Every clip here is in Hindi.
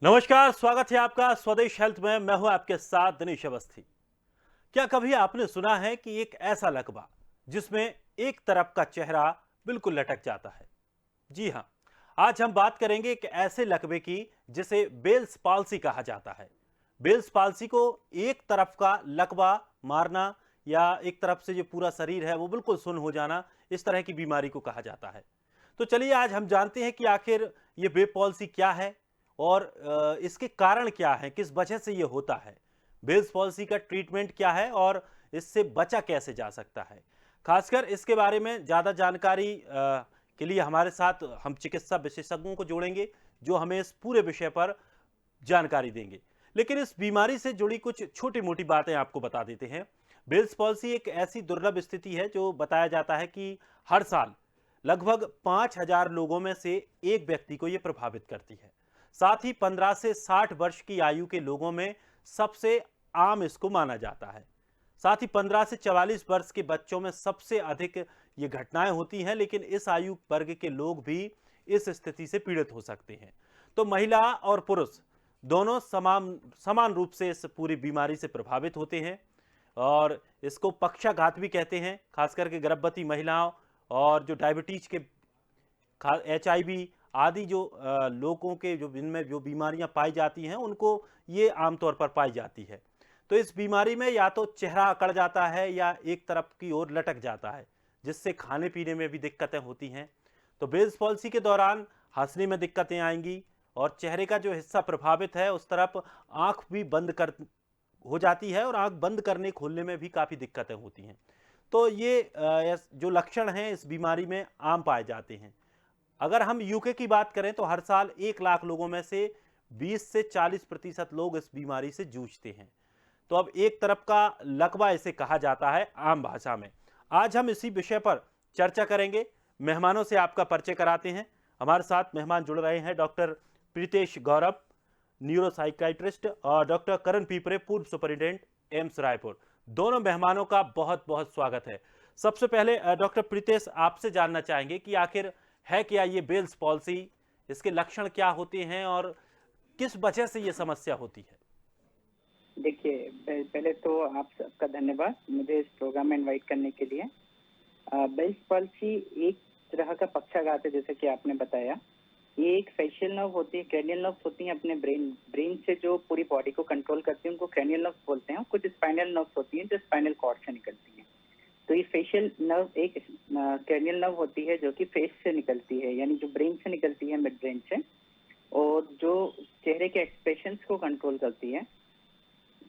नमस्कार, स्वागत है आपका स्वदेश हेल्थ में। मैं हूं आपके साथ दिनेश अवस्थी। क्या कभी आपने सुना है कि एक ऐसा लकवा जिसमें एक तरफ का चेहरा बिल्कुल लटक जाता है? जी हां, आज हम बात करेंगे एक ऐसे लकवे की जिसे बेल्स पाल्सी कहा जाता है। बेल्स पाल्सी को एक तरफ का लकवा मारना या एक तरफ से जो पूरा शरीर है वो बिल्कुल सुन्न हो जाना, इस तरह की बीमारी को कहा जाता है। तो चलिए आज हम जानते हैं कि आखिर ये बेल पॉल्सी क्या है और इसके कारण क्या है, किस वजह से ये होता है, बेल्स पॉल्सी का ट्रीटमेंट क्या है और इससे बचा कैसे जा सकता है। खासकर इसके बारे में ज़्यादा जानकारी के लिए हमारे साथ हम चिकित्सा विशेषज्ञों को जोड़ेंगे जो हमें इस पूरे विषय पर जानकारी देंगे। लेकिन इस बीमारी से जुड़ी कुछ छोटी मोटी बातें आपको बता देते हैं। बेल्स पॉल्सी एक ऐसी दुर्लभ स्थिति है जो बताया जाता है कि हर साल लगभग 5,000 लोगों में से एक व्यक्ति को यह प्रभावित करती है। साथ ही 15 से 60 वर्ष की आयु के लोगों में सबसे आम इसको माना जाता है। साथ ही 15 से 44 वर्ष के बच्चों में सबसे अधिक ये घटनाएं होती हैं, लेकिन इस आयु वर्ग के लोग भी इस स्थिति से पीड़ित हो सकते हैं। तो महिला और पुरुष दोनों समान समान रूप से इस पूरी बीमारी से प्रभावित होते हैं और इसको पक्षाघात भी कहते हैं। खास करके गर्भवती महिलाओं और जो डायबिटीज के, HIV आदि जो लोगों के जो जिनमें जो बीमारियां पाई जाती हैं उनको ये आमतौर पर पाई जाती है। तो इस बीमारी में या तो चेहरा अकड़ जाता है या एक तरफ की ओर लटक जाता है, जिससे खाने पीने में भी दिक्कतें होती हैं। तो बेल्स पॉल्सी के दौरान हंसने में दिक्कतें आएंगी और चेहरे का जो हिस्सा प्रभावित है उस तरफ आंख भी बंद कर हो जाती है और आंख बंद करने खोलने में भी काफ़ी दिक्कतें होती हैं। तो ये जो लक्षण हैं इस बीमारी में आम पाए जाते हैं। अगर हम यूके की बात करें तो हर साल 1 लाख लोगों में से 20 से 40% लोग इस बीमारी से जूझते हैं। तो अब एक तरफ का लकवा इसे कहा जाता है आम भाषा में। आज हम इसी विषय पर चर्चा करेंगे। मेहमानों से आपका परिचय कराते हैं। हमारे साथ मेहमान जुड़ रहे हैं डॉक्टर प्रीतेश गौरव, न्यूरोसाइकाइट्रिस्ट, और डॉक्टर करण पीपरे, पूर्व सुपरिटेंडेंट एम्स रायपुर। दोनों मेहमानों का बहुत बहुत स्वागत है। सबसे पहले डॉक्टर प्रीतेश, आपसे जानना चाहेंगे कि आखिर है क्या ये बेल्स पॉल्सी, इसके लक्षण क्या होते हैं और किस वजह से ये समस्या होती है? देखिए, पहले तो आप सबका धन्यवाद मुझे इस प्रोग्राम में इनवाइट करने के लिए। बेल्स पल्सी एक तरह का पक्षाघात है, जैसे कि आपने बताया। ये एक फेशियल नर्व होती है, क्रेनियल नर्व्स होती हैं अपने ब्रेन ब्रेन से जो पूरी बॉडी को कंट्रोल करती है, उनको क्रेनियल नर्व्स बोलते हैं। कुछ स्पाइनल नर्व्स होती हैं जो स्पाइनल कॉर्ड से निकलती हैं। तो ये फेशियल नर्व एक क्रेनियल नर्व होती है जो कि फेस से निकलती है, यानी जो ब्रेन से निकलती है, मिड ब्रेन से, और जो चेहरे के एक्सप्रेशंस को कंट्रोल करती है।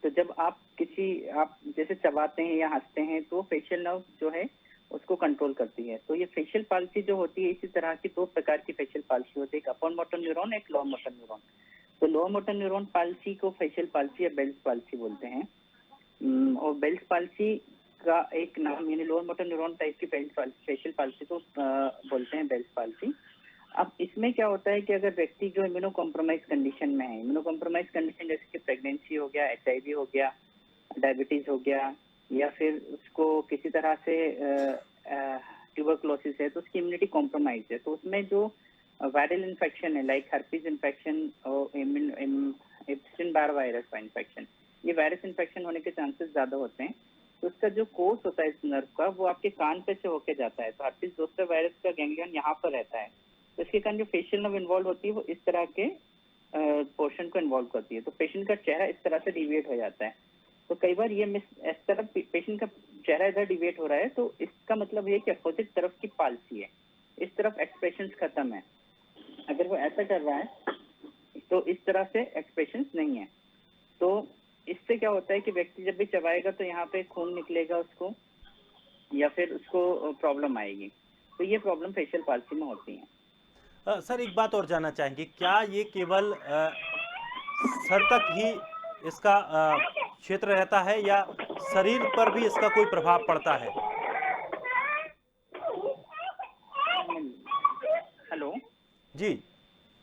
तो जब आप जैसे चबाते हैं या हंसते हैं तो फेशियल नर्व जो है उसको कंट्रोल करती है। तो ये फेशियल पाल्सी जो होती है, इसी तरह की दो प्रकार की फेशियल पाल्सी होती है, एक अपर मोटर न्यूरॉन, एक लोअर मोटर न्यूरॉन। तो लोअर मोटर न्यूरॉन पाल्सी को फेशियल पाल्सी या बेल्स पाल्सी बोलते हैं। और बेल्स पाल्सी का एक नाम, यानी लोअर मोटर न्यूरॉन टाइप की फेशियल पाल्सी को बोलते हैं बेल्स पाल्सी। अब इसमें क्या होता है कि अगर व्यक्ति जो इम्यूनो कॉम्प्रोमाइज कंडीशन में है, इम्यूनो कॉम्प्रोमाइज कंडीशन जैसे कि प्रेगनेंसी हो गया, HIV हो गया, डायबिटीज हो गया, या फिर उसको किसी तरह से ट्यूबरक्लोसिस है, तो उसकी इम्यूनिटी कॉम्प्रोमाइज है, तो उसमें जो वायरल इन्फेक्शन है, लाइक हर्पीज इन्फेक्शन और एप्स्टीन बार वायरस का इन्फेक्शन, ये वायरस इन्फेक्शन होने के चांसेस ज्यादा होते हैं। तो उसका जो कोर्स होता है इस नर्व का, वो आपके कान पे से होके जाता है। तो हर्पीज जोस्टर वायरस का गैंग्लियन यहाँ पर रहता है, तो इसके कारण जो फेशियल नर्व इन्वॉल्व होती है वो इस तरह के पोर्शन को इन्वॉल्व करती है। तो पेशेंट का चेहरा इस तरह से डिविएट हो जाता है। तो कई बार ये मिस इस तरफ पेशेंट का चेहरा इधर डिविएट हो रहा है, तो इसका मतलब ये कि अपोजिट तरफ की पाल्सी है, इस तरफ एक्सप्रेशंस खत्म है। अगर वो ऐसा कर रहा है तो इस तरह से एक्सप्रेशंस नहीं है। तो इससे क्या होता है कि व्यक्ति जब भी चबाएगा तो यहाँ पे खून निकलेगा उसको, या फिर उसको प्रॉब्लम आएगी। तो ये प्रॉब्लम फेशियल पाल्सी में होती है। सर, एक बात और जानना चाहेंगे, क्या ये केवल सर तक ही इसका क्षेत्र रहता है या शरीर पर भी इसका कोई प्रभाव पड़ता है? हेलो। जी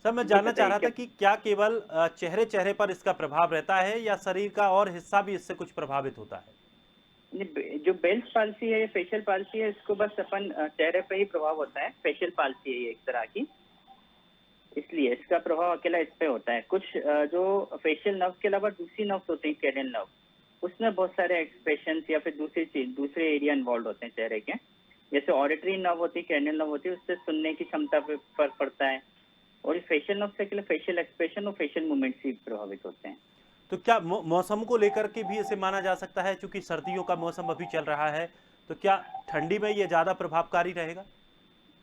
सर, मैं जी जानना चाह बताइए रहा था क्या। कि क्या केवल चेहरे चेहरे पर इसका प्रभाव रहता है या शरीर का और हिस्सा भी इससे कुछ प्रभावित होता है? जो बेल्स पाल्सी है, ये फेशियल पाल्सी है, इसको बस अपन चेहरे पे ही प्रभाव होता है। फेशियल पाल्सी है ये एक तरह की। इसलिए इसका प्रभाव अकेला इस पे होता है। कुछ जो फेशियल नर्व के अलावा दूसरी नर्व्स होती हैं, क्रेनियल नर्व, उसमें बहुत सारे एक्सप्रेशंस या फिर दूसरे एरिया इन्वॉल्व होते हैं चेहरे के। जैसे ऑडिटरी नर्व होती है, क्रेनियल नर्व होती है, उससे सुनने की क्षमता पे फर्क पड़ता है। और ये फेशियल नर्व से अकेले फेशियल एक्सप्रेशन और फेशियल मूवमेंट्स ही प्रभावित होते हैं। तो क्या मौसम को लेकर के भी इसे माना जा सकता है, चूंकि सर्दियों का मौसम अभी चल रहा है, तो क्या ठंडी में ये ज्यादा प्रभावकारी रहेगा?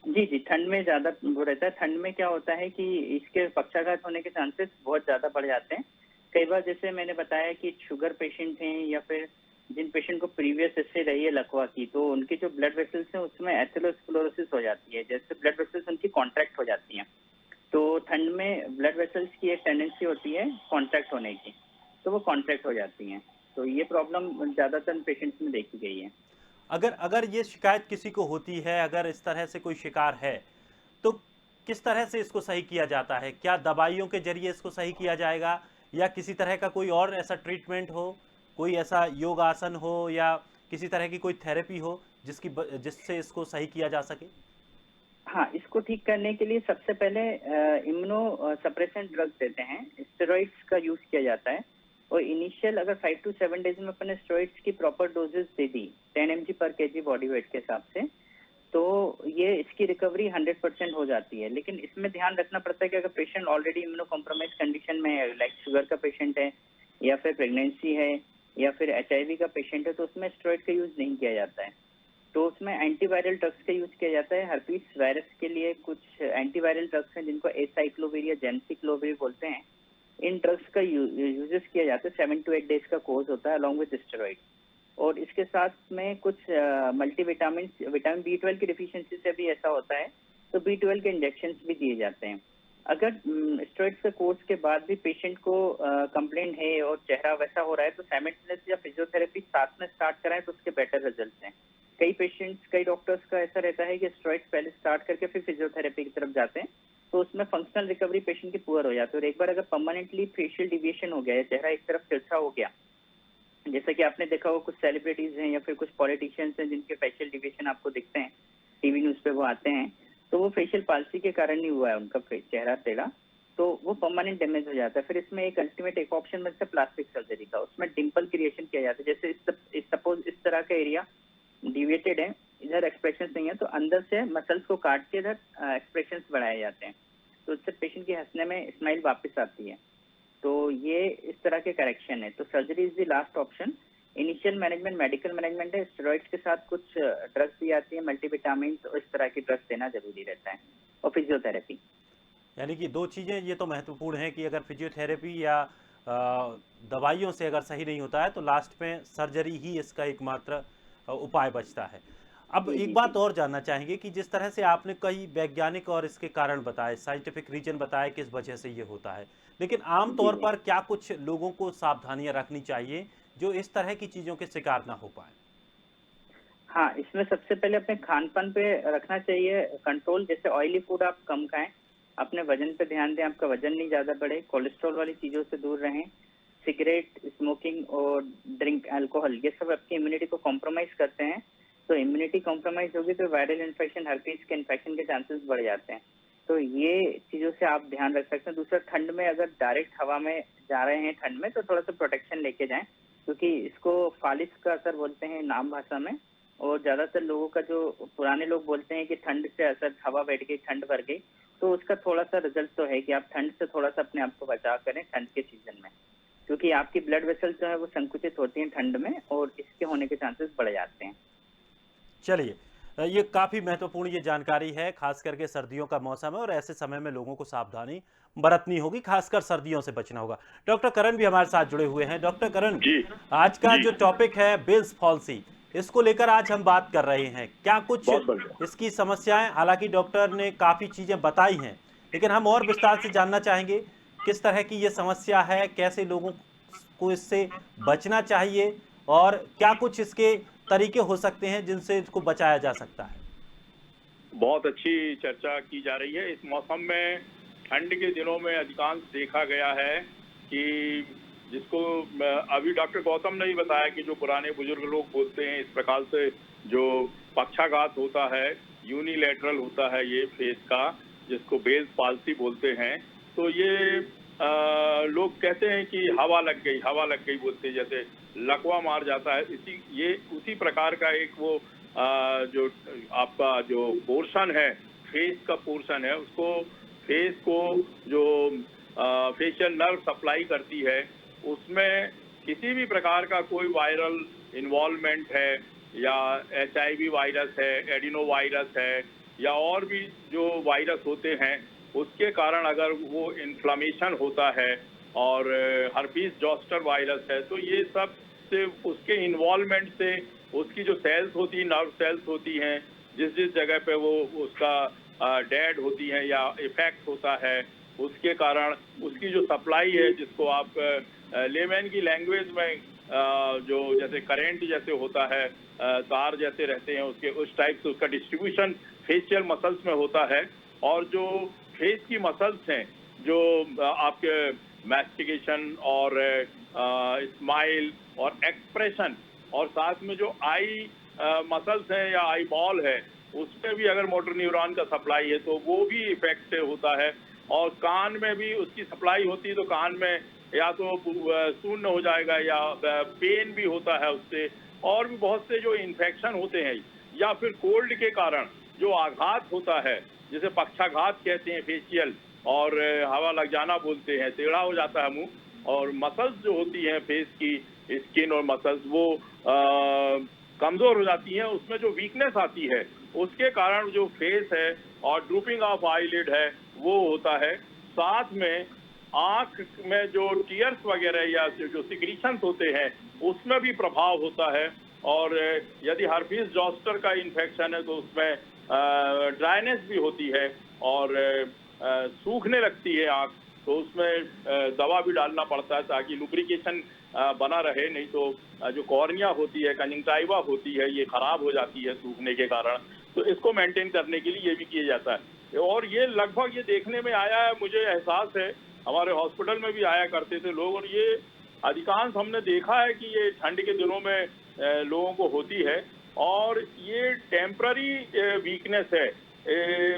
जी, जी, ठंड में ज़्यादा वो रहता है। ठंड में क्या होता है कि इसके पक्षाघात होने के चांसेस बहुत ज़्यादा बढ़ जाते हैं। कई बार जैसे मैंने बताया कि शुगर पेशेंट हैं या फिर जिन पेशेंट को प्रीवियस हिस्ट्री रही है लकवा की, तो उनकी जो ब्लड वेसल्स हैं उसमें एथेरोस्क्लेरोसिस हो जाती है। जैसे ब्लड वेसल्स उनकी कॉन्ट्रैक्ट हो जाती हैं। तो ठंड में ब्लड वेसल्स की एक टेंडेंसी होती है कॉन्ट्रैक्ट होने की, तो वो कॉन्ट्रैक्ट हो जाती हैं। तो ये प्रॉब्लम ज़्यादातर पेशेंट्स में देखी गई है। अगर अगर ये शिकायत किसी को होती है, अगर इस तरह से कोई शिकार है, तो किस तरह से इसको सही किया जाता है? क्या दवाइयों के जरिए इसको सही किया जाएगा, या किसी तरह का कोई और ऐसा ट्रीटमेंट हो, कोई ऐसा योग आसन हो, या किसी तरह की कोई थेरेपी हो जिससे इसको सही किया जा सके? हाँ, इसको ठीक करने के लिए सबसे पहले इम्यूनो सप्रेसेंट ड्रग्स देते हैं, स्टेरॉइड्स का यूज किया जाता है। और इनिशियल अगर 5 to 7 डेज में अपने स्टेरॉइड्स की प्रॉपर डोजेस दे दी 10 mg पर केजी बॉडी वेट के हिसाब से, तो ये इसकी रिकवरी 100% हो जाती है। लेकिन इसमें ध्यान रखना पड़ता है कि अगर patient already immuno compromise condition में है, लाइक शुगर का पेशेंट है या फिर प्रेगनेंसी है या फिर HIV का पेशेंट है, तो उसमें स्टेरॉइड का यूज नहीं किया जाता है। तो उसमें एंटीवायरल ड्रग्स का यूज किया जाता है। हर्पीस वायरस के लिए कुछ एंटीवायरल ड्रग्स हैं जिनको एसाइक्लोविर या जेंसिक्लोविर बोलते हैं। इन ड्रग्स का यूजेस किया जाता है। 7 to 8 डेज का कोर्स होता है अलॉन्ग विद स्टेरॉइड। और इसके साथ में कुछ मल्टीविटामिन विटामिन B12 की डिफिशियंसी से भी ऐसा होता है, तो B12 के इंजेक्शन भी दिए जाते हैं। अगर स्टेरॉइड्स के कोर्स के बाद भी पेशेंट को कंप्लेन है और चेहरा वैसा हो रहा है, तो साइमल्टेनियसली या फिजियोथेरेपी साथ में स्टार्ट कराएं तो उसके बेटर रिजल्ट हैं। कई पेशेंट्स, कई डॉक्टर्स का ऐसा रहता है कि स्टेरॉइड्स पहले स्टार्ट करके फिर फिजियोथेरेपी की तरफ जाते हैं, तो उसमें फंक्शनल रिकवरी पेशेंट की पुअर हो जाती है। और एक बार अगर परमानेंटली फेशियल डिविएशन हो गया या चेहरा एक तरफ तिरछा हो गया, जैसा कि आपने देखा हो कुछ सेलिब्रिटीज हैं या फिर कुछ पॉलिटिशियंस हैं जिनके फेशियल डिविएशन आपको दिखते हैं, टीवी न्यूज पे वो आते हैं, तो वो फेशियल पाल्सी के कारण ही हुआ है उनका चेहरा टेढ़ा, तो वो परमानेंट डैमेज हो जाता है। फिर इसमें एक ऑप्शन मिलता है प्लास्टिक सर्जरी का। उसमें डिंपल क्रिएशन किया जाता है। जैसे सपोज इस तरह का एरिया डिविएटेड है, इधर एक्सप्रेशन नहीं है, तो अंदर से मसल्स को काट के इधर एक्सप्रेशन बढ़ाए जाते हैं, तो इससे पेशेंट के हंसने में स्माइल वापस आती है। तो ये इस तरह के करेक्शन है। तो surgery is the last option. Initial management medical management है। स्टेरॉइड्स के साथ कुछ ड्रग्स दी आती है, मल्टीविटामिन, और इस तरह की ड्रग्स देना जरूरी रहता है, और फिजियोथेरेपी। यानी कि दो चीज़ें ये तो महत्वपूर्ण है कि अगर फिजियोथेरेपी या दवाइयों से अगर सही नहीं होता है, तो लास्ट में सर्जरी ही इसका एकमात्र उपाय बचता है। अब जी, एक जी, बात जी। और जानना चाहेंगे कि जिस तरह से आपने कई वैज्ञानिक और इसके कारण बताए, साइंटिफिक रीजन बताए किस वजह से ये होता है, लेकिन आम जी, तौर जी। पर क्या कुछ लोगों को सावधानियां रखनी चाहिए जो इस तरह की चीज़ों के शिकार ना हो पाए? हाँ, इसमें सबसे पहले अपने खान-पान पे रखना चाहिए कंट्रोल। जैसे ऑयली फूड आप कम खाएँ, अपने वज़न पे ध्यान दें, आपका वज़न नहीं ज़्यादा बढ़े, कोलेस्ट्रॉल वाली चीज़ों से दूर रहें। सिगरेट, स्मोकिंग और ड्रिंक अल्कोहल, ये सब आपकी इम्यूनिटी को कॉम्प्रोमाइज़ करते हैं। तो इम्यूनिटी कॉम्प्रोमाइज़ होगी तो वायरल इन्फेक्शन, हर्पीस के इन्फेक्शन के चांसेस बढ़ जाते हैं। तो ये चीज़ों से आप ध्यान रख सकते हैं। दूसरा, ठंड में अगर डायरेक्ट हवा में जा रहे हैं ठंड में, तो थोड़ा-सा प्रोटेक्शन लेके जाएँ, क्योंकि इसको फालिज का असर बोलते हैं नाम भाषा में। और ज्यादातर लोगों का जो पुराने लोग बोलते हैं कि ठंड से असर, हवा बैठ गई, ठंड भर गई, तो उसका थोड़ा सा रिजल्ट तो है कि आप ठंड से थोड़ा सा अपने आप को बचाव करें ठंड के सीजन में, क्योंकि आपकी ब्लड वेसल्स जो है वो संकुचित होती हैं ठंड में, और इसके होने के चांसेस बढ़ जाते हैं। चलिए, ये काफ़ी महत्वपूर्ण ये जानकारी है, खास करके सर्दियों का मौसम है और ऐसे समय में लोगों को सावधानी बरतनी होगी, खासकर सर्दियों से बचना होगा। डॉक्टर करण भी हमारे साथ जुड़े हुए हैं। डॉक्टर करण, जी, आज का जी, जो टॉपिक है बेल्स पॉल्सी, इसको लेकर आज हम बात कर रहे हैं। क्या कुछ बहुत बढ़िया। इसकी समस्याएं, हालांकि डॉक्टर ने काफ़ी चीज़ें बताई हैं, लेकिन हम और विस्तार से जानना चाहेंगे किस तरह की ये समस्या है, कैसे लोगों को इससे बचना चाहिए, और क्या कुछ इसके तरीके हो सकते हैं जिनसे इसको बचाया जा सकता है? बहुत अच्छी चर्चा की जा रही है। इस मौसम में ठंड के दिनों में अधिकांश देखा गया है कि जिसको अभी डॉक्टर गौतम ने ही बताया कि जो पुराने बुजुर्ग लोग बोलते हैं, इस प्रकार से जो पक्षाघात होता है, यूनिलैटरल होता है ये फेस का, जिसको बेल्स पाल्सी बोलते हैं। तो ये लोग कहते हैं कि हवा लग गई बोलते हैं, जैसे लकवा मार जाता है, उसी प्रकार का एक वो जो आपका जो पोर्शन है, फेस का पोर्शन है, उसको फेस को जो फेशियल नर्व सप्लाई करती है, उसमें किसी भी प्रकार का कोई वायरल इन्वॉल्वमेंट है या HIV वायरस है, एडिनो वायरस है या और भी जो वायरस होते हैं, उसके कारण अगर वो इन्फ्लामेशन होता है और हर्पीस जॉस्टर वायरस है, तो ये सब से उसके इन्वॉल्वमेंट से उसकी जो सेल्स होती हैं, नर्व सेल्स होती हैं, जिस जगह पे वो उसका डेड होती हैं या इफेक्ट होता है, उसके कारण उसकी जो सप्लाई है, जिसको आप लेमैन की लैंग्वेज में जो जैसे करंट जैसे होता है, तार जैसे रहते हैं उसके, उस टाइप से उसका डिस्ट्रीब्यूशन फेशियल मसल्स में होता है। और जो फेस की मसल्स हैं, जो आपके मैस्टिकेशन और स्माइल और एक्सप्रेशन और साथ में जो आई मसल्स हैं या आई बॉल है, उसमें भी अगर मोटर न्यूरॉन का सप्लाई है तो वो भी इफेक्ट होता है। और कान में भी उसकी सप्लाई होती है तो कान में या तो शून्य हो जाएगा या पेन भी होता है उससे। और भी बहुत से जो इन्फेक्शन होते हैं या फिर कोल्ड के कारण जो आघात होता है, जिसे पक्षाघात कहते हैं फेशियल, और हवा लग जाना बोलते हैं, टेढ़ा हो जाता है मुंह, और मसल्स जो होती हैं फेस की, स्किन और मसल्स, वो कमजोर हो जाती हैं, उसमें जो वीकनेस आती है उसके कारण जो फेस है और ड्रूपिंग ऑफ आईलिड है वो होता है। साथ में आंख में जो टीयर्स वगैरह या जो सिक्रीशंस होते हैं उसमें भी प्रभाव होता है। और यदि हर्पीस जॉस्टर का इन्फेक्शन है तो उसमें ड्राइनेस भी होती है और सूखने लगती है आंख, तो उसमें दवा भी डालना पड़ता है ताकि लुब्रिकेशन बना रहे, नहीं तो जो कॉर्निया होती है, कंजंक्टिवा होती है, ये खराब हो जाती है सूखने के कारण। तो इसको मेंटेन करने के लिए ये भी किया जाता है। और ये लगभग ये देखने में आया है, मुझे एहसास है, हमारे हॉस्पिटल में भी आया करते थे लोग, और ये अधिकांश हमने देखा है कि ये ठंड के दिनों में लोगों को होती है। और ये टेम्पररी वीकनेस है,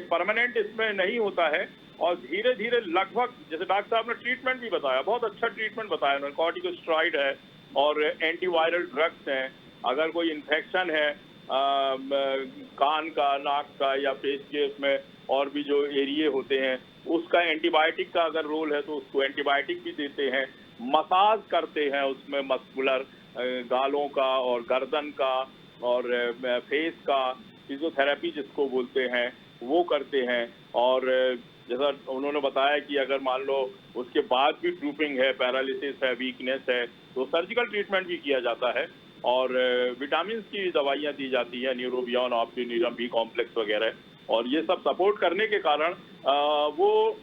परमानेंट इसमें नहीं होता है। और धीरे धीरे लगभग, जैसे डॉक्टर साहब ने ट्रीटमेंट भी बताया, बहुत अच्छा ट्रीटमेंट बताया उन्होंने, कॉर्टिकोस्टेरॉइड है और एंटीवायरल ड्रग्स हैं। अगर कोई इन्फेक्शन है कान का, नाक का या फेस के उसमें और भी जो एरिए होते हैं, उसका एंटीबायोटिक का अगर रोल है तो उसको एंटीबायोटिक भी देते हैं। मसाज करते हैं उसमें मस्कुलर, गालों का और गर्दन का और फेस का, फिजियोथेरेपी जिसको बोलते हैं वो करते हैं। और जैसा उन्होंने बताया कि अगर मान लो उसके बाद भी ड्रूपिंग है, पैरालिसिस है, वीकनेस है, तो सर्जिकल ट्रीटमेंट भी किया जाता है और विटामिन की दवाइयाँ दी जाती है, न्यूरोबियन, ऑप्टिनिरम, बी कॉम्प्लेक्स वगैरह। और ये सब सपोर्ट करने के कारण वो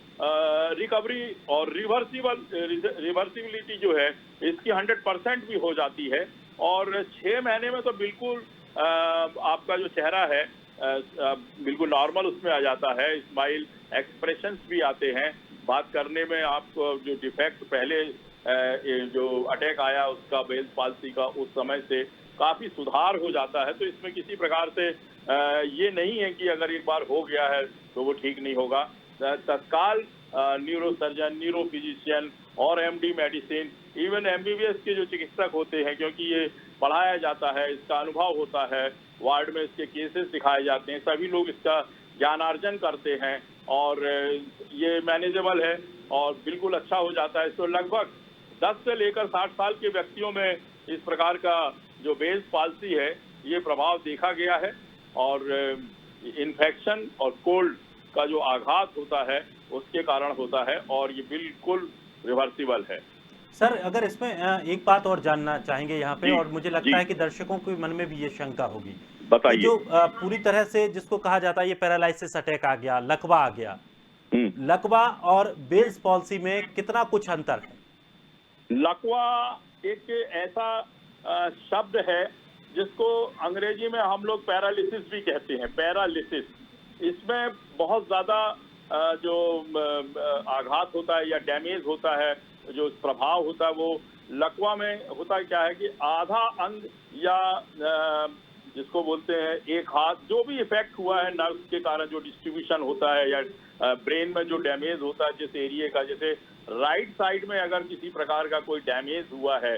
रिकवरी और रिवर्सिबिलिटी जो है इसकी 100% भी हो जाती है। और 6 महीने में तो बिल्कुल आपका जो चेहरा है बिल्कुल नॉर्मल उसमें आ जाता है, स्माइल, एक्सप्रेशंस भी आते हैं, बात करने में आपको जो डिफेक्ट पहले जो अटैक आया उसका, बेल्स पाल्सी का, उस समय से काफी सुधार हो जाता है। तो इसमें किसी प्रकार से ये नहीं है कि अगर एक बार हो गया है तो वो ठीक नहीं होगा। तत्काल न्यूरोसर्जन, न्यूरोफिजिशियन और MD मेडिसिन, इवन MBBS के जो चिकित्सक होते हैं, क्योंकि ये पढ़ाया जाता है, इसका अनुभव होता है, वार्ड में इसके केसेस दिखाए जाते हैं, सभी लोग इसका ज्ञानार्जन करते हैं और ये मैनेजेबल है और बिल्कुल अच्छा हो जाता है। तो लगभग 10 से लेकर 60 साल के व्यक्तियों में इस प्रकार का जो बेल्स पाल्सी है ये प्रभाव देखा गया है। और इन्फेक्शन और कोल्ड का जो आघात होता है उसके कारण होता है और ये बिल्कुल रिवर्सिबल है। सर, अगर इसमें एक बात और जानना चाहेंगे यहाँ पे, और मुझे लगता है कि दर्शकों के मन में भी ये शंका होगी, बताइए। जो पूरी तरह से जिसको कहा जाता है ये पैरालाइसिस अटैक आ गया, लकवा आ गया, लकवा और बेल्स पॉल्सी में कितना कुछ अंतर है? लकवा एक ऐसा शब्द है जिसको अंग्रेजी में हम लोग पैरालिसिस भी कहते हैं, पैरालिसिस। इसमें बहुत ज्यादा जो आघात होता है या डैमेज होता है, जो प्रभाव होता है, वो लकवा में होता क्या है कि आधा अंग या जिसको बोलते हैं एक हाथ, जो भी इफेक्ट हुआ है नर्व के कारण, जो डिस्ट्रीब्यूशन होता है या ब्रेन में जो डैमेज होता है जिस एरिया का, जैसे राइट साइड में अगर किसी प्रकार का कोई डैमेज हुआ है,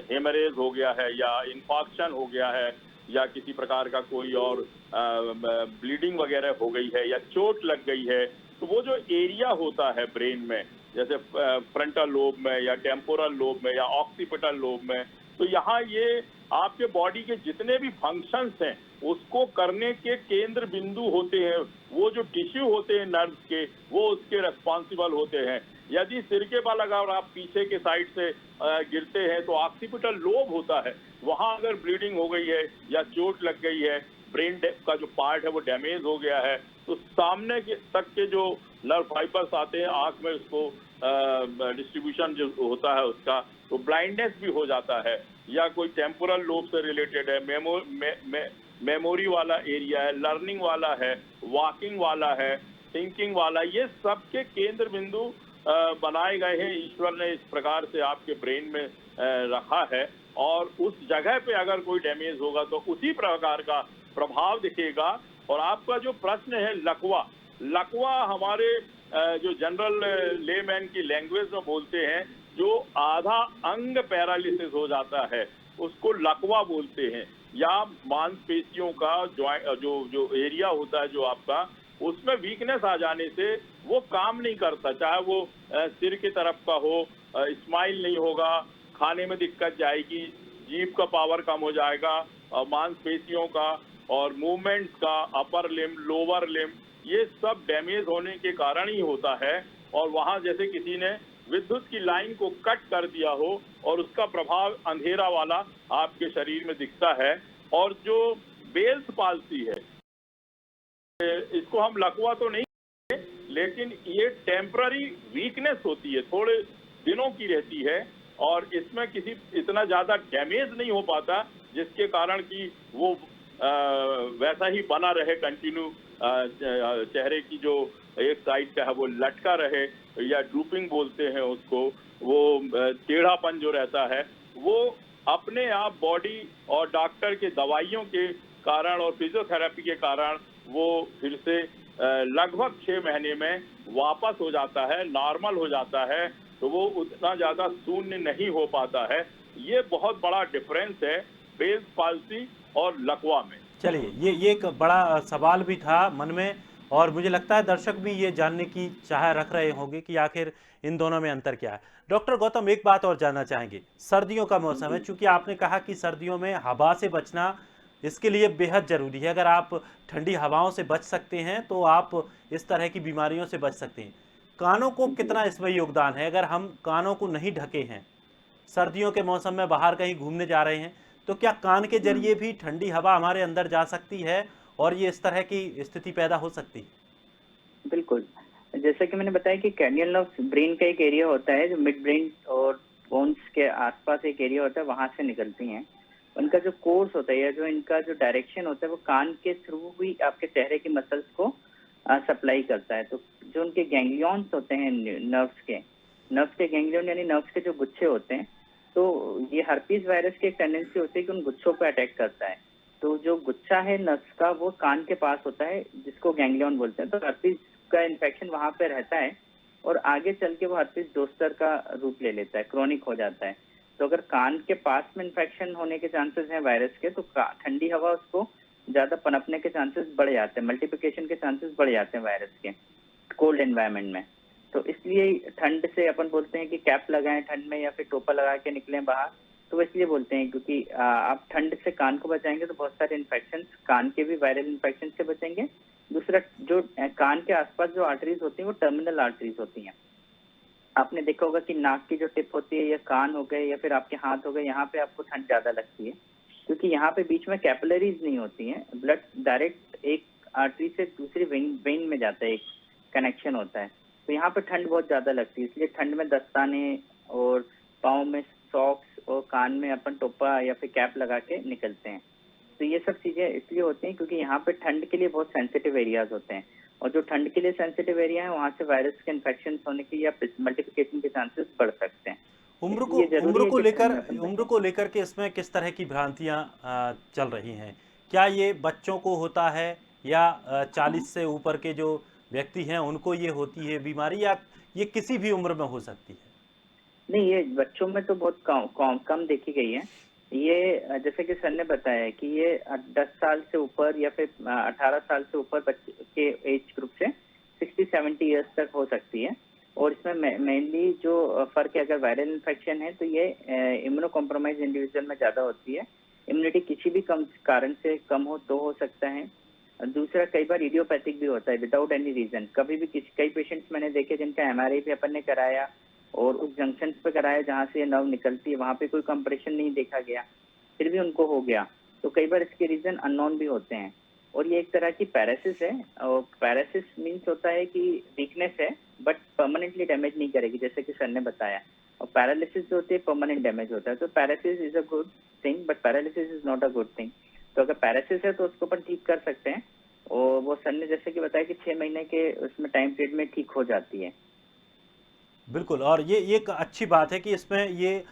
हेमरेज हो गया है या इन्फॉक्शन हो गया है या किसी प्रकार का कोई और ब्लीडिंग वगैरह हो गई है या चोट लग गई है, तो वो जो एरिया होता है ब्रेन में, जैसे फ्रंटल लोब में या टेम्पोरल लोब में या ऑक्सीपिटल लोब में, तो यहाँ ये आपके बॉडी के जितने भी फंक्शंस हैं उसको करने के केंद्र बिंदु होते हैं। वो जो टिश्यू होते हैं नर्व्स के, वो उसके रेस्पॉन्सिबल होते हैं। यदि सिर के बल अगर आप पीछे के साइड से गिरते हैं तो ऑक्सीपिटल लोब होता है, वहां अगर ब्लीडिंग हो गई है या चोट लग गई है, ब्रेन का जो पार्ट है वो डैमेज हो गया है, तो सामने के तक के जो नर्व फाइबर्स आते हैं आंख में, उसको डिस्ट्रीब्यूशन जो होता है उसका, तो ब्लाइंडनेस भी हो जाता है। या कोई टेम्पोरल लोब से रिलेटेड है, मेमोरी वाला एरिया है, लर्निंग वाला है, वॉकिंग वाला है, थिंकिंग वाला, ये सबके केंद्र बिंदु बनाए गए हैं। ईश्वर ने इस प्रकार से आपके ब्रेन में रखा है, और उस जगह पे अगर कोई डैमेज होगा तो उसी प्रकार का प्रभाव दिखेगा। और आपका जो प्रश्न है लकवा हमारे जो जनरल लेमैन की लैंग्वेज में बोलते हैं, जो आधा अंग पैरालिसिस हो जाता है उसको लकवा बोलते हैं। या मांसपेशियों का जो एरिया होता है जो आपका, उसमें वीकनेस आ जाने से वो काम नहीं करता, चाहे वो सिर की तरफ का हो, स्माइल नहीं होगा, खाने में दिक्कत जाएगी, जीभ का पावर कम हो जाएगा, मांसपेशियों का और मूवमेंट्स का, अपर लिम्ब, लोअर लिम्ब, ये सब डैमेज होने के कारण ही होता है। और वहां जैसे किसी ने विद्युत की लाइन को कट कर दिया हो और उसका प्रभाव अंधेरा वाला आपके शरीर में दिखता है। और जो बेल्स पाल्सी है, इसको हम लकवा तो नहीं, लेकिन ये टेम्पररी वीकनेस होती है, थोड़े दिनों की रहती है, और इसमें किसी इतना ज्यादा डैमेज नहीं हो पाता जिसके कारण कि वो वैसा ही बना रहे, कंटिन्यू चेहरे की जो एक साइड का है वो लटका रहे, या ड्रूपिंग बोलते हैं उसको, वो टेढ़ापन जो रहता है वो अपने आप बॉडी और डॉक्टर के दवाइयों के कारण और फिजियोथेरेपी के कारण वो फिर से लगभग 6 महीने में वापस हो जाता है, नॉर्मल हो जाता है, तो वो उतना ज्यादा शून्य नहीं हो पाता है। ये बहुत बड़ा डिफरेंस है बेल्स पाल्सी और लकवा में। चलिए, ये एक बड़ा सवाल भी था मन में, और मुझे लगता है दर्शक भी ये जानने की चाह रख रहे होंगे कि आखिर इन दोनों में अंतर क्या है। डॉक्टर गौतम, एक बात और जानना चाहेंगे, सर्दियों का मौसम है, चूंकि आपने कहा कि सर्दियों में हवा से बचना इसके लिए बेहद जरूरी है। अगर आप ठंडी हवाओं से बच सकते हैं तो आप इस तरह की बीमारियों से बच सकते हैं। कानों को कितना इसमें योगदान है? अगर हम कानों को नहीं ढके हैं, सर्दियों के मौसम में बाहर कहीं घूमने जा रहे हैं, तो क्या कान के जरिए भी ठंडी हवा हमारे अंदर जा सकती है और ये इस तरह की स्थिति पैदा हो सकती है? बिल्कुल, जैसा कि मैंने बताया कि कैनियल नर्व ब्रेन का एक एरिया होता है जो मिड ब्रेन और बोन्स के आसपास एक एरिया होता है, वहां से निकलती हैं। उनका जो कोर्स होता है या जो इनका जो डायरेक्शन होता है वो कान के थ्रू भी आपके चेहरे की मसल्स को सप्लाई करता है। तो जो उनके गैंग्लियंस होते हैं नर्व्स के गैंग्लियन यानी नर्व्स के जो गुच्छे होते हैं, तो ये हर्पीज वायरस की एक टेंडेंसी होती है कि उन गुच्छों पे अटैक करता है। तो जो गुच्छा है नर्व्स का वो कान के पास होता है, जिसको गैंग्लियन बोलते हैं। तो हर्पीज का इन्फेक्शन वहां पे रहता है और आगे चल के वो हर्पीज जोस्टर का रूप ले लेता है, क्रोनिक हो जाता है। तो अगर कान के पास में इन्फेक्शन होने के चांसेस हैं वायरस के, तो ठंडी हवा उसको ज्यादा पनपने के चांसेस बढ़ जाते हैं, मल्टीप्लिकेशन के चांसेस बढ़ जाते हैं वायरस के कोल्ड एनवायरनमेंट में। तो इसलिए ठंड से अपन बोलते हैं कि कैप लगाएं ठंड में या फिर टोपा लगा के निकलें बाहर। तो इसलिए बोलते हैं क्योंकि आप ठंड से कान को बचाएंगे तो बहुत सारे इन्फेक्शन, कान के भी वायरल इन्फेक्शन से बचेंगे। दूसरा, जो कान के आसपास जो आर्टरीज होती हैं वो टर्मिनल आर्टरीज होती हैं। आपने देखा होगा कि नाक की जो टिप होती है या कान हो गए या फिर आपके हाथ हो गए, यहाँ पे आपको ठंड ज्यादा लगती है क्योंकि यहाँ पे बीच में कैपिलरीज नहीं होती हैं। ब्लड डायरेक्ट एक आर्टरी से दूसरी वेन में जाता है, एक कनेक्शन होता है। तो यहाँ पे ठंड बहुत ज्यादा लगती है, इसलिए ठंड में दस्ताने और पाँव में सॉक्स और कान में अपन टोपा या फिर कैप लगा के निकलते हैं। तो ये सब चीजें इसलिए होती हैं क्योंकि यहाँ पे ठंड के लिए बहुत सेंसिटिव एरियाज होते हैं, और जो ठंड के लिए सेंसिटिव एरिया है वहाँ से वायरस के इन्फेक्शन होने की या मल्टीप्लिकेशन के चांसेस बढ़ सकते हैं। उम्र ये जरूरी को है कि उम्र को लेकर के इसमें किस तरह की भ्रांतियां चल रही हैं? क्या ये बच्चों को होता है या 40 से ऊपर के जो व्यक्ति हैं उनको ये होती है बीमारी, या ये किसी भी उम्र में हो सकती है? नहीं, ये बच्चों में तो बहुत कम देखी गई है। ये जैसे कि सर ने बताया है कि ये 10 साल से ऊपर या फिर 18 साल से ऊपर बच्चे के एज ग्रुप से 60-70 ईयर्स तक हो सकती है। और इसमें मेनली जो फर्क है, अगर वायरल इन्फेक्शन है तो ये इम्यूनो कॉम्प्रोमाइज इंडिविजुअल में ज्यादा होती है। इम्यूनिटी किसी भी कम कारण से कम हो तो हो सकता है। दूसरा, कई बार इडियोपैथिक भी होता है विदाउट एनी रीजन। कभी भी कई पेशेंट्स मैंने देखे जिनका एमआरआई भी अपन ने कराया और उस जंक्शन पे कराया जहाँ से ये नर्व निकलती है, वहाँ पे कोई कंप्रेशन नहीं देखा गया, फिर भी उनको हो गया। तो कई बार इसके रीजन अननोन भी होते हैं। और ये एक तरह की पैरासिस है, और पैरासिस मीन्स होता है कि वीकनेस है बट परमानेंटली डैमेज नहीं करेगी, जैसे कि सर ने बताया। और पैरालिसिस जो होती है परमानेंट डैमेज होता है। तो paresis is a good thing but paralysis is not a good thing. तो अगर पैरासिस है तो उसको अपन ठीक कर सकते हैं, और वो सर ने जैसे कि बताया कि 6 महीने के उसमें टाइम पीरियड में ठीक हो जाती है। बिल्कुल, और ये एक अच्छी बात है कि इसमें ये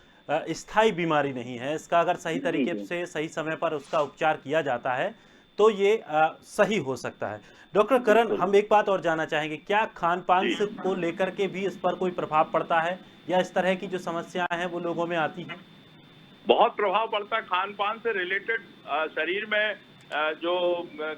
स्थायी बीमारी नहीं है। इसका अगर सही जी तरीके जी से सही समय पर उसका उपचार किया जाता है तो ये सही हो सकता है। डॉक्टर करण, बिल्कुल। हम एक बात और जानना चाहेंगे, क्या खान-पान जी से को लेकर के भी इस पर कोई प्रभाव पड़ता है, या इस तरह की जो समस्याएं हैं वो लोगों में आती हैं? बहुत प्रभाव पड़ता है खान पान से रिलेटेड। शरीर में जो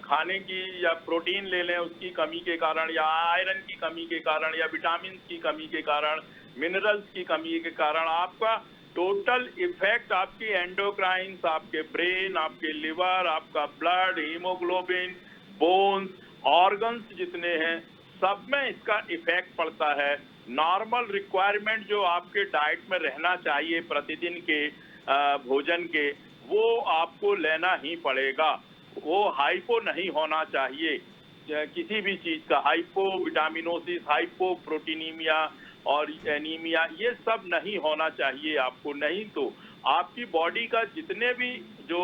खाने की या प्रोटीन ले लें उसकी कमी के कारण, या आयरन की कमी के कारण, या विटामिन की कमी के कारण, मिनरल्स की कमी के कारण आपका टोटल इफेक्ट आपकी एंडोक्राइन्स, आपके ब्रेन, आपके लिवर, आपका ब्लड, हीमोग्लोबिन, बोन्स, ऑर्गन्स जितने हैं सब में इसका इफेक्ट पड़ता है। नॉर्मल रिक्वायरमेंट जो आपके डाइट में रहना चाहिए प्रतिदिन के भोजन के, वो आपको लेना ही पड़ेगा। वो हाइपो नहीं होना चाहिए किसी भी चीज का। हाइपो विटामिनोसिस, हाइपो प्रोटीनीमिया और एनीमिया, ये सब नहीं होना चाहिए आपको। नहीं तो आपकी बॉडी का जितने भी जो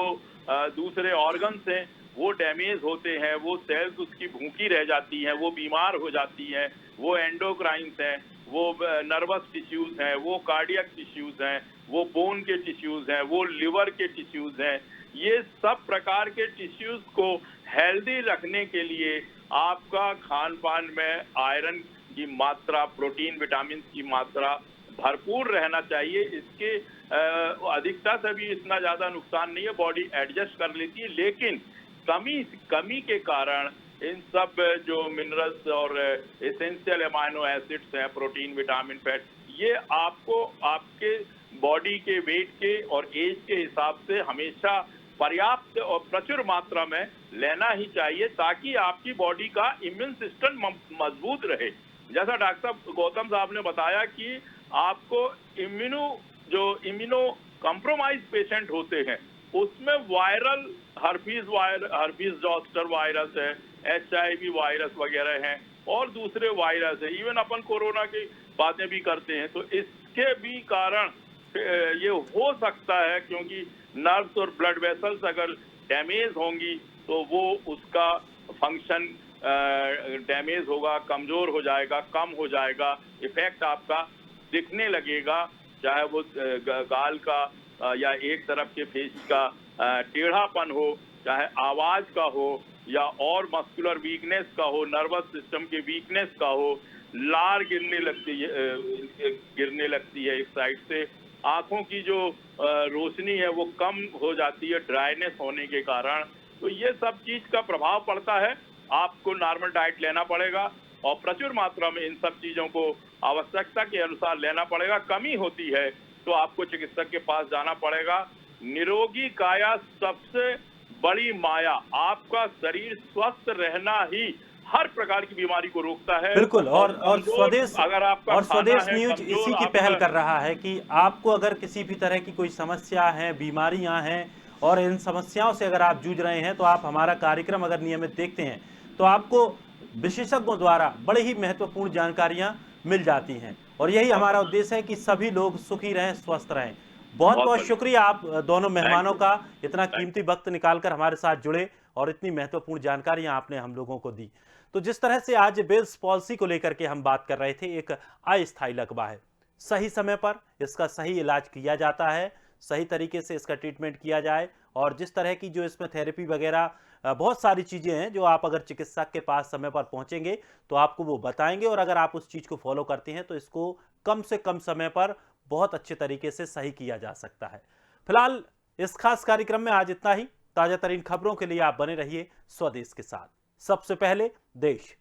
दूसरे ऑर्गन्स हैं वो डैमेज होते हैं, वो सेल्स उसकी भूखी रह जाती हैं, वो बीमार हो जाती हैं, वो एंडोक्राइन्स हैं, वो नर्वस टिश्यूज हैं, वो कार्डियक टिश्यूज हैं, वो बोन के टिश्यूज हैं, वो लिवर के टिश्यूज हैं। ये सब प्रकार के टिश्यूज को हेल्दी रखने के लिए आपका खान पान में आयरन की मात्रा, प्रोटीन, विटामिन की मात्रा भरपूर रहना चाहिए। इसके अधिकता से भी इतना ज्यादा नुकसान नहीं है, बॉडी एडजस्ट कर लेती है। लेकिन कमी के कारण इन सब जो मिनरल्स और एसेंशियल अमाइनो एसिड्स हैं, प्रोटीन, विटामिन, फैट, ये आपको आपके बॉडी के वेट के और एज के हिसाब से हमेशा पर्याप्त और प्रचुर मात्रा में लेना ही चाहिए, ताकि आपकी बॉडी का इम्यून सिस्टम मजबूत रहे। जैसा डॉक्टर साहब गौतम साहब ने बताया कि आपको इम्यूनो कॉम्प्रोमाइज पेशेंट होते हैं, उसमें वायरल हर्पीज जोस्टर वायरस है, HIV वायरस वगैरह हैं, और दूसरे वायरस है। इवन अपन कोरोना की बातें भी करते हैं। तो इसके भी कारण ये हो सकता है, क्योंकि नर्व्स और ब्लड वेसल्स अगर डैमेज होंगी तो वो उसका फंक्शन डैमेज होगा, कमजोर हो जाएगा, कम हो जाएगा, इफेक्ट आपका दिखने लगेगा, चाहे वो गाल का या एक तरफ के फेस का टेढ़ापन हो, चाहे आवाज का हो, या और मस्कुलर वीकनेस का हो, नर्वस सिस्टम के वीकनेस का हो, लार गिरने लगती है एक साइड से, आंखों की जो रोशनी है वो कम हो जाती है ड्राइनेस होने के कारण। तो ये सब चीज का प्रभाव पड़ता है। आपको नॉर्मल डाइट लेना पड़ेगा और प्रचुर मात्रा में इन सब चीजों को आवश्यकता के अनुसार लेना पड़ेगा। कमी होती है तो आपको चिकित्सक के पास जाना पड़ेगा। निरोगी काया सबसे बड़ी माया। आपका शरीर स्वस्थ रहना ही हर प्रकार की बीमारी को रोकता है। बिल्कुल, और स्वदेश न्यूज इसी की पहल कर रहा है कि आपको अगर किसी भी तरह की कोई समस्या है, बीमारियां हैं, और इन समस्याओं से अगर आप जूझ रहे हैं तो आप हमारा कार्यक्रम अगर नियमित देखते हैं तो आपको विशेषज्ञों द्वारा बड़ी ही महत्वपूर्ण जानकारियां मिल जाती हैं, और यही हमारा उद्देश्य है कि सभी लोग सुखी रहें, स्वस्थ रहें। बहुत बहुत शुक्रिया आप दोनों मेहमानों का, इतना कीमती वक्त निकालकर हमारे साथ जुड़े और इतनी महत्वपूर्ण जानकारियां आपने हम लोगों को दी। तो जिस तरह से आज बेल्स पॉलिसी को लेकर के हम बात कर रहे थे, एक अस्थायी लकवा है, सही समय पर इसका सही इलाज किया जाता है, सही तरीके से इसका ट्रीटमेंट किया जाए और जिस तरह की जो इसमें थेरेपी वगैरह बहुत सारी चीज़ें हैं जो आप अगर चिकित्सक के पास समय पर पहुंचेंगे तो आपको वो बताएंगे और अगर आप उस चीज़ को फॉलो करते हैं तो इसको कम से कम समय पर बहुत अच्छे तरीके से सही किया जा सकता है। फिलहाल इस खास कार्यक्रम में आज इतना ही। ताजा तरीन खबरों के लिए आप बने रहिए स्वदेश के साथ। सबसे पहले देश।